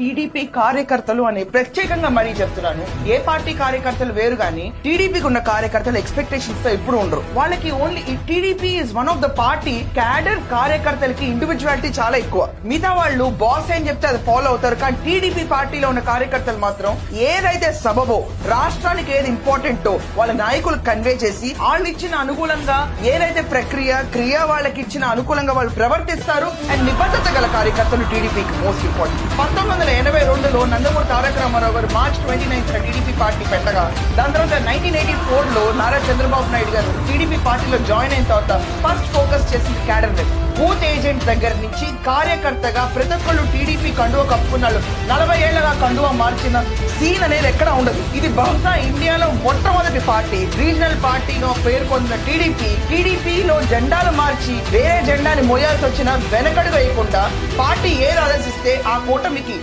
TDP కార్యకర్తలు అని ప్రత్యేకంగా మరీ చెప్తున్నాను. ఏ పార్టీ కార్యకర్తలు వేరు గానీ టీడీపీకి ఉన్న కార్యకర్తలు ఎక్స్పెక్టేషన్స్ తో ఎప్పుడు ఉండరు. వాళ్ళకి ఓన్లీ ఈ TDP is one of the party. Cadre కార్యకర్తలకి ఇండివిజువాలిటీ చాలా ఎక్కువ. మిగతా వాళ్ళు బాస్ ఏం చెప్తే అది ఫాలో అవుతారు. కానీ టీడీపీ పార్టీలో ఉన్న కార్యకర్తలు మాత్రం ఏదైతే సబబో, రాష్ట్రానికి ఏది ఇంపార్టెంటో వాళ్ళ నాయకులకు కన్వే చేసి వాళ్ళు ఇచ్చిన అనుకూలంగా ఏదైతే క్రియ వాళ్ళకి ఇచ్చిన అనుకూలంగా వాళ్ళు ప్రవర్తిస్తారు. అండ్ నిబద్ధత గల కార్యకర్తలు టీడీపీకి మోస్ట్ ఇంపార్టెంట్. 1982లో నందమూరి తారక రామారావు గారు మార్చ్ 29 టీడీపీ పార్టీ పెట్టగా, దాని తర్వాత 1984లో నారా చంద్రబాబు నాయుడు గారు టీడీపీ పార్టీలో జాయిన్ అయిన తర్వాత ఫస్ట్ ఫోకస్ చేసింది క్యాడర్ మీద. బూత్ ఏజెంట్ దగ్గర నుంచి కార్యకర్తగా ప్రతి ఒక్కళ్ళు టీడీపీ కండువ కప్పుకున్నాడు. 40 ఏళ్లగా కండువ మార్చిన సీన్ అనేది ఎక్కడ ఉండదు. ఇది బహుశా ఇండియాలో మొట్టమొదటి పార్టీ. రీజనల్ పార్టీగా పేరు పొందిన టీడీపీలో జెండాలు మార్చి వేరే జెండాని మోయాల్సి వచ్చిన వెనకడుగు వేయకుండా పార్టీ ఏది ఆలోచిస్తే ఆ కూటమికి